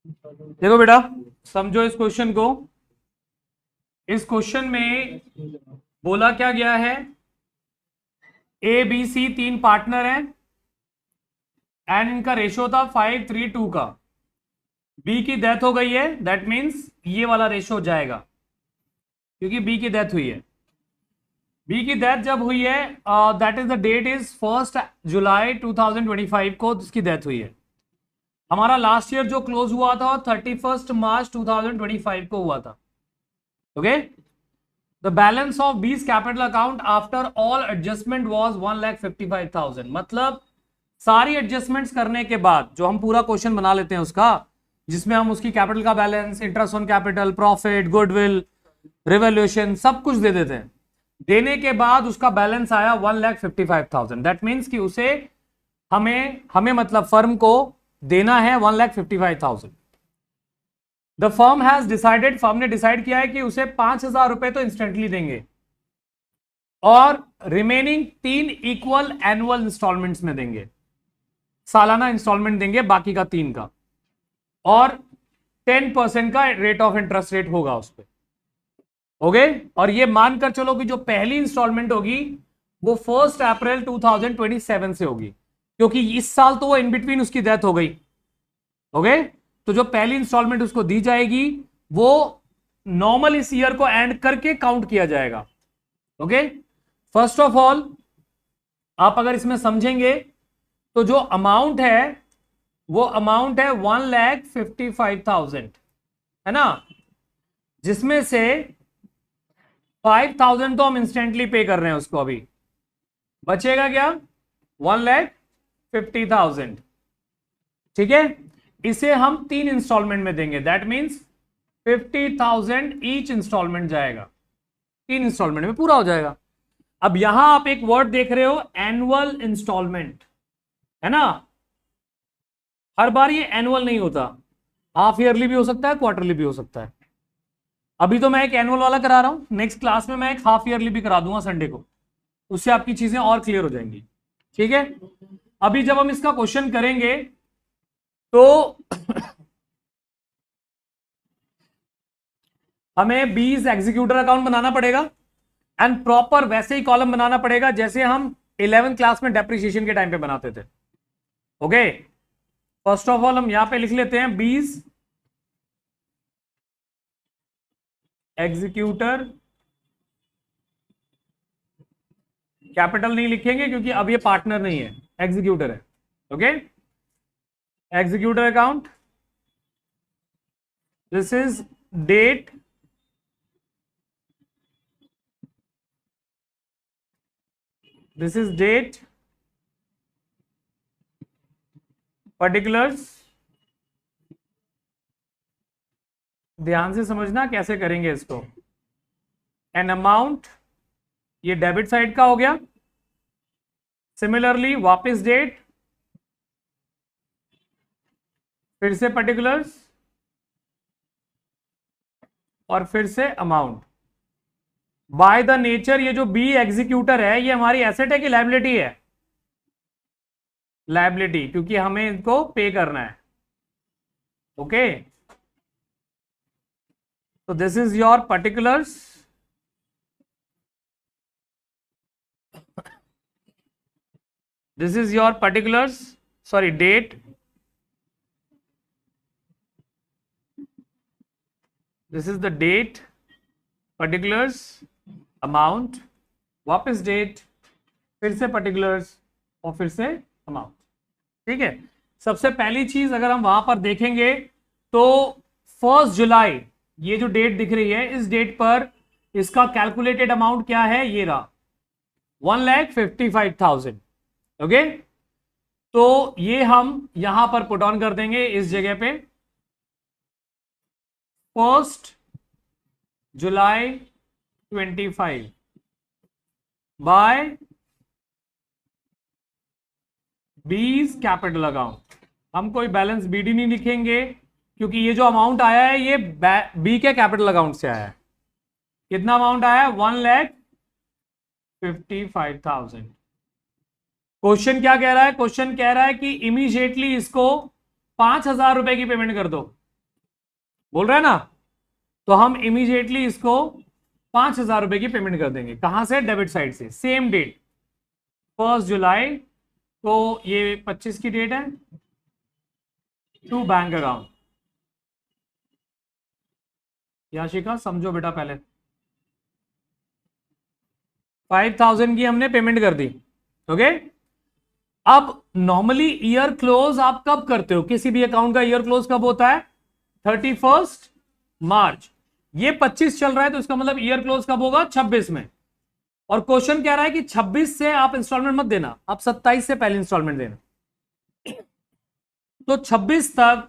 देखो बेटा, समझो इस क्वेश्चन को। इस क्वेश्चन में बोला क्या गया है, ए बी सी तीन पार्टनर हैं एंड इनका रेशो था 5:3:2 का। बी की डेथ हो गई है, दैट मींस ये वाला रेशो जाएगा क्योंकि बी की डेथ हुई है। बी की डेथ जब हुई है, that is the date is 1 जुलाई 2025 को इसकी डेथ हुई है। हमारा लास्ट ईयर जो क्लोज हुआ था 31 मार्च 2025 को हुआ था। ओके, द बैलेंस ऑफ बीस capital account after all adjustment was 1,55,000। मतलब सारी एडजस्टमेंट्स करने के बाद जो हम पूरा क्वेश्चन बना लेते हैं उसका, जिसमें हम उसकी कैपिटल का balance, interest on capital, profit, goodwill, revolution सब कुछ दे देते हैं। देने के बाद उसका बैलेंस आया 1,55,000। दैट मीन्स कि उसे हमें हमें मतलब फर्म को देना है 1,55,000। The firm has decided, firm ने डिसाइड किया है कि उसे 5,000 रुपए तो इंस्टेंटली देंगे और रिमेनिंग 3 इक्वल एनुअल इंस्टॉलमेंट्स में देंगे, सालाना इंस्टॉलमेंट देंगे बाकी का 3 का, और 10% का रेट ऑफ इंटरेस्ट रेट होगा उस पर। ओके, और ये मानकर चलो कि जो पहली इंस्टॉलमेंट होगी वो 1 अप्रैल 2027 से होगी, क्योंकि इस साल तो वो इन बिटवीन उसकी डेथ हो गई। ओके, तो जो पहली इंस्टॉलमेंट उसको दी जाएगी वो नॉर्मल इस ईयर को एंड करके काउंट किया जाएगा। ओके, फर्स्ट ऑफ ऑल आप अगर इसमें समझेंगे तो जो अमाउंट है वो अमाउंट है 1,55,000, है ना, जिसमें से 5,000 तो हम इंस्टेंटली पे कर रहे हैं उसको, अभी बचेगा क्या, 1,50,000। ठीक है, इसे हम 3 इंस्टॉलमेंट में देंगे, दैट मींस 50,000 ईच इंस्टॉलमेंट जाएगा, 3 इंस्टॉलमेंट में पूरा हो जाएगा। अब यहां आप एक वर्ड देख रहे हो, एनुअल इंस्टॉलमेंट, है ना। हर बार ये एनुअल नहीं होता, हाफ ईयरली भी हो सकता है, क्वार्टरली भी हो सकता है। अभी तो मैं एक एनुअल वाला करा रहा हूं, नेक्स्ट क्लास में मैं एक हाफ ईयरली भी करा दूंगा संडे को, उससे आपकी चीजें और क्लियर हो जाएंगी। ठीक है, अभी जब हम इसका क्वेश्चन करेंगे तो हमें 20 एग्जीक्यूटर अकाउंट बनाना पड़ेगा एंड प्रॉपर वैसे ही कॉलम बनाना पड़ेगा जैसे हम 11th क्लास में डेप्रिसिएशन के टाइम पे बनाते थे। ओके, फर्स्ट ऑफ ऑल हम यहां पे लिख लेते हैं 20 एग्जीक्यूटर, कैपिटल नहीं लिखेंगे क्योंकि अब ये पार्टनर नहीं है, एग्जीक्यूटर है। Okay, executor account, this is date, this is date, particulars, ध्यान से समझना कैसे करेंगे इसको, एन अमाउंट, ये डेबिट साइड का हो गया। सिमिलरली वापस डेट, फिर से पर्टिकुलर्स, और फिर से अमाउंट। बाय द नेचर ये जो बी एग्जीक्यूटर है ये हमारी एसेट है कि लायबिलिटी है, लायबिलिटी, क्योंकि हमें इनको पे करना है। ओके, तो this is your particulars, this is your particulars, sorry date, this is the date, particulars, amount, वापस डेट, फिर से पर्टिकुलर्स, और फिर से अमाउंट। ठीक है, सबसे पहली चीज अगर हम वहां पर देखेंगे तो 1 जुलाई, ये जो डेट दिख रही है इस डेट पर इसका कैलकुलेटेड अमाउंट क्या है, ये रहा 1,55,000। ओके, तो ये हम यहां पर पुट ऑन कर देंगे इस जगह पे, 1 जुलाई 25 बाय 20 कैपिटल अकाउंट। हम कोई बैलेंस बीडी नहीं लिखेंगे क्योंकि ये जो अमाउंट आया है ये बी के कैपिटल अकाउंट से आया है। कितना अमाउंट आया है, 1,55,000। क्वेश्चन क्या कह रहा है, क्वेश्चन कह रहा है कि इमीडिएटली इसको 5,000 रुपए की पेमेंट कर दो। बोल रहे हैं ना, तो हम इमीडिएटली इसको 5,000 रुपए की पेमेंट कर देंगे। कहां से? डेबिट साइड से। सेम डेट 1 जुलाई, तो ये 25 की डेट है, टू बैंक अकाउंट। याशिका समझो बेटा, पहले 5,000 की हमने पेमेंट कर दी। ओके, अब नॉर्मली ईयर क्लोज आप कब करते हो? किसी भी अकाउंट का ईयर क्लोज कब होता है? 31 मार्च। ये 25 चल रहा है, तो इसका मतलब ईयर क्लोज कब होगा? 26 में। और क्वेश्चन कह रहा है कि 26 से आप इंस्टॉलमेंट मत देना, आप 27 से पहले इंस्टॉलमेंट देना। तो 26 तक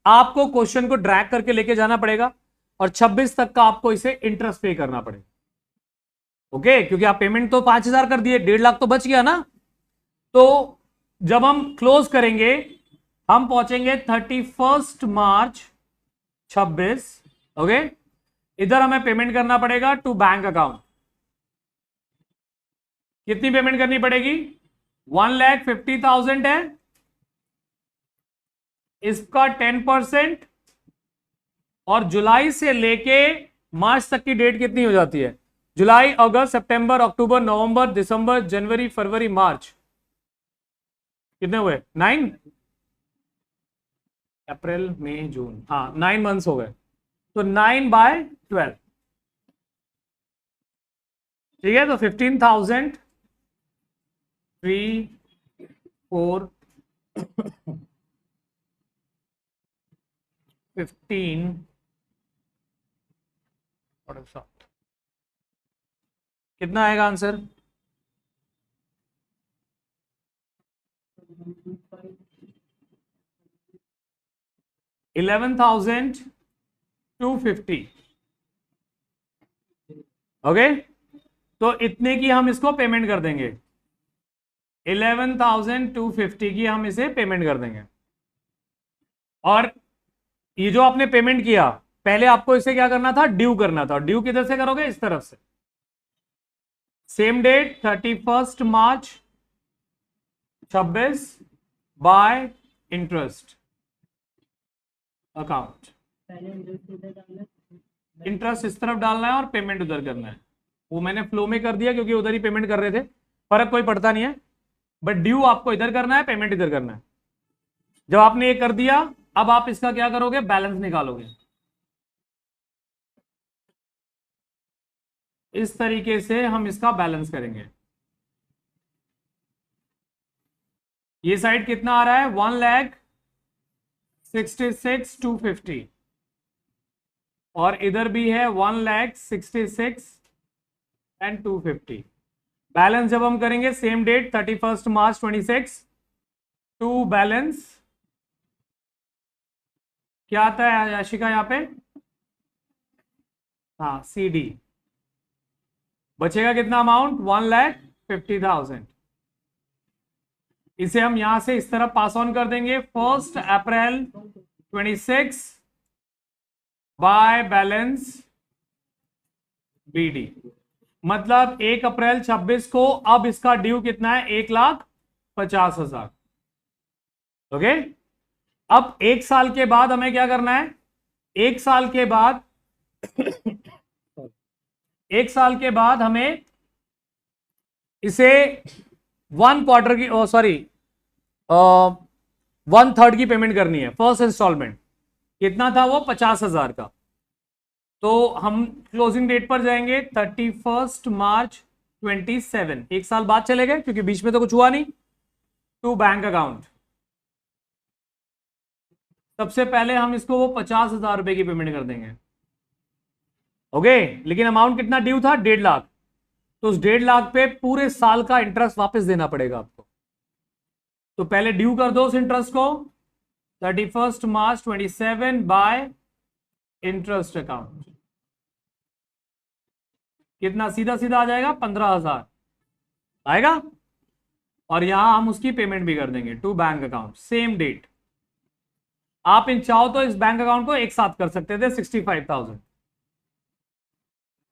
आपको क्वेश्चन को ड्रैग करके लेके जाना पड़ेगा, और 26 तक का आपको इसे इंटरेस्ट पे करना पड़ेगा। ओके, क्योंकि आप पेमेंट तो 5,000 कर दिए, 1.5 लाख तो बच गया ना। तो जब हम क्लोज करेंगे, हम पहुंचेंगे 31 मार्च 26। ओके, इधर हमें पेमेंट करना पड़ेगा टू बैंक अकाउंट। कितनी पेमेंट करनी पड़ेगी? 1,50,000 है, इसका 10%। और जुलाई से लेके मार्च तक की डेट कितनी हो जाती है? जुलाई, अगस्त, सितंबर, अक्टूबर, नवंबर, दिसंबर, जनवरी, फरवरी, मार्च। कितने हुए? 9। अप्रैल, मई, जून, हाँ 9 मंथ्स हो गए। तो 9/12, ठीक है। तो 15,000 3 4 15 और 7, कितना आएगा आंसर? 11,250। ओके, तो इतने की हम इसको पेमेंट कर देंगे। 11,250 की हम इसे पेमेंट कर देंगे। और ये जो आपने पेमेंट किया, पहले आपको इसे क्या करना था? ड्यू करना था। ड्यू किधर से करोगे? इस तरफ से। Same date 31 March 26 by interest account. Interest इस तरफ डालना है और पेमेंट उधर करना है। वो मैंने फ्लो में कर दिया क्योंकि उधर ही पेमेंट कर रहे थे, फर्क कोई पड़ता नहीं है। बट ड्यू आपको इधर करना है, पेमेंट इधर करना है। जब आपने ये कर दिया, अब आप इसका क्या करोगे? बैलेंस निकालोगे। इस तरीके से हम इसका बैलेंस करेंगे। ये साइड कितना आ रहा है? 1,66,250, और इधर भी है 1,66,250। बैलेंस जब हम करेंगे same date 31 March 26, to balance क्या आता है याशिका यहां पे? हाँ, CD। बचेगा कितना अमाउंट? 1,50,000। इसे हम यहां से इस तरफ पास ऑन कर देंगे। 1 अप्रैल 26 बाय बैलेंस BD। मतलब 1 अप्रैल 26 को अब इसका ड्यू कितना है? 1,50,000। ओके, अब 1 साल के बाद हमें क्या करना है? 1 साल के बाद 1 साल के बाद हमें इसे 1 क्वार्टर की, सॉरी 1/3 की पेमेंट करनी है। फर्स्ट इंस्टॉलमेंट कितना था? वो 50,000 का। तो हम क्लोजिंग डेट पर जाएंगे 31 मार्च 27। 1 साल बाद चले गए क्योंकि बीच में तो कुछ हुआ नहीं। टू बैंक अकाउंट, सबसे पहले हम इसको वो 50,000 रुपए की पेमेंट कर देंगे। ओके, लेकिन अमाउंट कितना ड्यू था? 1.5 लाख। तो उस 1.5 लाख पे पूरे साल का इंटरेस्ट वापस देना पड़ेगा आपको। तो पहले ड्यू कर दो उस इंटरेस्ट को 31 मार्च 27 बाय इंटरेस्ट अकाउंट। कितना? सीधा सीधा आ जाएगा 15,000 आएगा। और यहां हम उसकी पेमेंट भी कर देंगे to bank account, same date. आप इन चाहो तो इस बैंक अकाउंट को एक साथ कर सकते थे 65,000।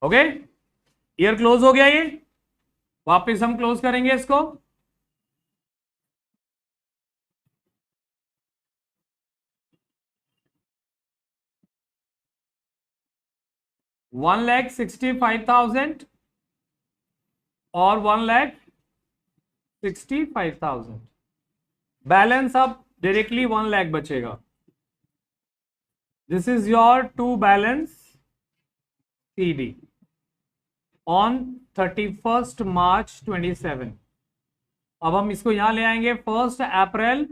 ओके, ईयर क्लोज हो गया। ये वापस हम क्लोज करेंगे इसको। 1,65,000 और 1,65,000। बैलेंस अब डायरेक्टली 1 लाख बचेगा। This is your to balance CD on 31st March 27। अब हम इसको यहां ले आएंगे 1 अप्रैल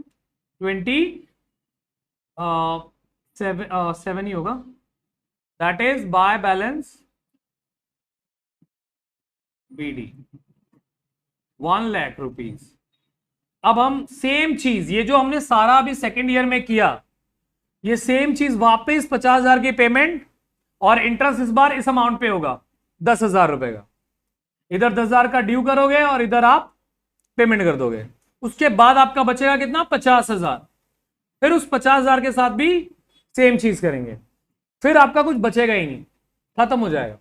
27 ही होगा, that is by balance BD 1 lakh rupees. अब हम सेम चीज, ये जो हमने सारा अभी सेकेंड ईयर में किया, ये सेम चीज वापस 50,000 की पेमेंट और इंटरेस्ट इस बार इस अमाउंट पे होगा 10,000 रुपए का। इधर 10,000 का ड्यू करोगे और इधर आप पेमेंट कर दोगे। उसके बाद आपका बचेगा कितना? 50,000। फिर उस 50,000 के साथ भी सेम चीज करेंगे, फिर आपका कुछ बचेगा ही नहीं, खत्म हो जाएगा,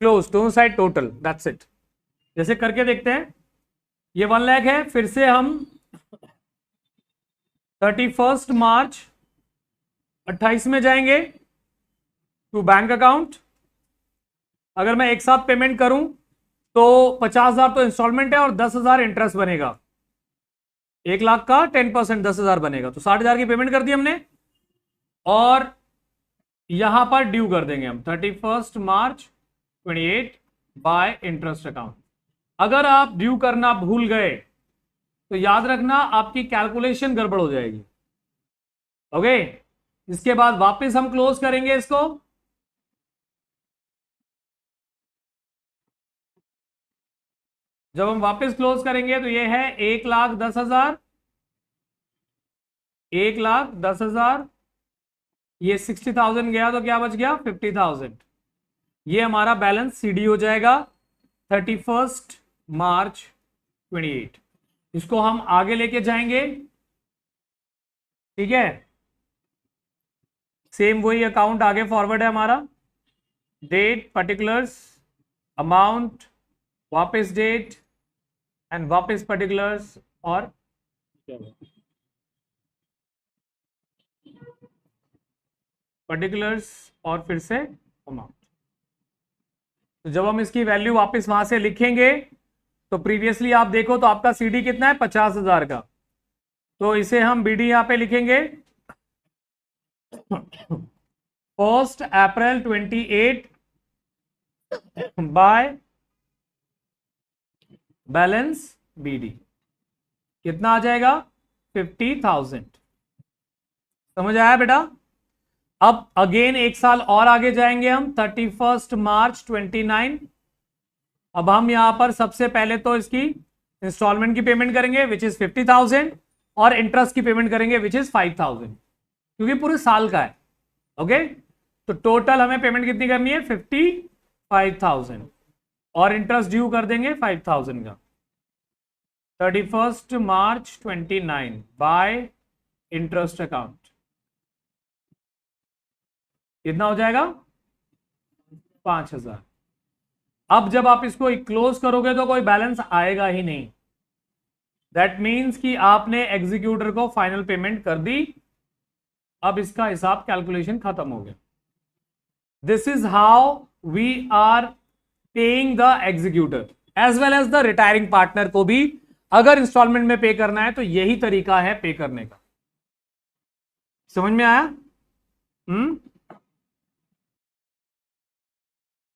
क्लोज, दोनों साइड टोटल, दैट्स इट। जैसे करके देखते हैं। ये 1 लाख है, फिर से हम 31 मार्च 28 में जाएंगे टू बैंक अकाउंट। अगर मैं एक साथ पेमेंट करूं तो 50,000 तो इंस्टॉलमेंट है और 10,000 इंटरेस्ट बनेगा। 1 लाख का 10% 10,000 बनेगा, तो 60,000 की पेमेंट कर दी हमने और यहां पर ड्यू कर देंगे हम 31 मार्च 28 बाय इंटरेस्ट अकाउंट। अगर आप ड्यू करना भूल गए तो याद रखना आपकी कैलकुलेशन गड़बड़ हो जाएगी। ओके, इसके बाद वापस हम क्लोज करेंगे इसको। जब हम वापस क्लोज करेंगे तो ये है 1,10,000, 1,10,000, ये 60,000 गया तो क्या बच गया? 50,000। ये हमारा बैलेंस सीडी हो जाएगा 31 मार्च 28। इसको हम आगे लेके जाएंगे, ठीक है। सेम वही अकाउंट आगे फॉरवर्ड है हमारा। डेट, पर्टिकुलर्स, अमाउंट, वापस डेट एंड वापस पर्टिकुलर्स और पर्टिकुलर्स और फिर से अमाउंट। तो जब हम इसकी वैल्यू वापस वहां से लिखेंगे तो प्रीवियसली आप देखो तो आपका सीडी कितना है? 50,000 का। तो इसे हम बीडी यहां पे लिखेंगे 1 अप्रैल 28 बाय बैलेंस बीडी। कितना आ जाएगा? 50,000। समझ आया बेटा? अब अगेन एक साल और आगे जाएंगे हम 31 मार्च 29। अब हम यहां पर सबसे पहले तो इसकी इंस्टॉलमेंट की पेमेंट करेंगे विच इज 50,000 और इंटरेस्ट की पेमेंट करेंगे विच इज 5,000, क्योंकि पूरे साल का है। ओके, तो टोटल हमें पेमेंट कितनी करनी है? 55,000 और इंटरेस्ट ड्यू कर देंगे 5,000 का। 31 मार्च 29 बाय इंटरेस्ट अकाउंट कितना हो जाएगा? 5,000। अब जब आप इसको क्लोज करोगे तो कोई बैलेंस आएगा ही नहीं। दैट मीन्स कि आपने एग्जीक्यूटर को फाइनल पेमेंट कर दी। अब इसका हिसाब कैलकुलेशन खत्म हो गया। This is how we are paying the executor as well as the retiring partner को भी अगर इंस्टॉलमेंट में पे करना है तो यही तरीका है पे करने का। समझ में आया?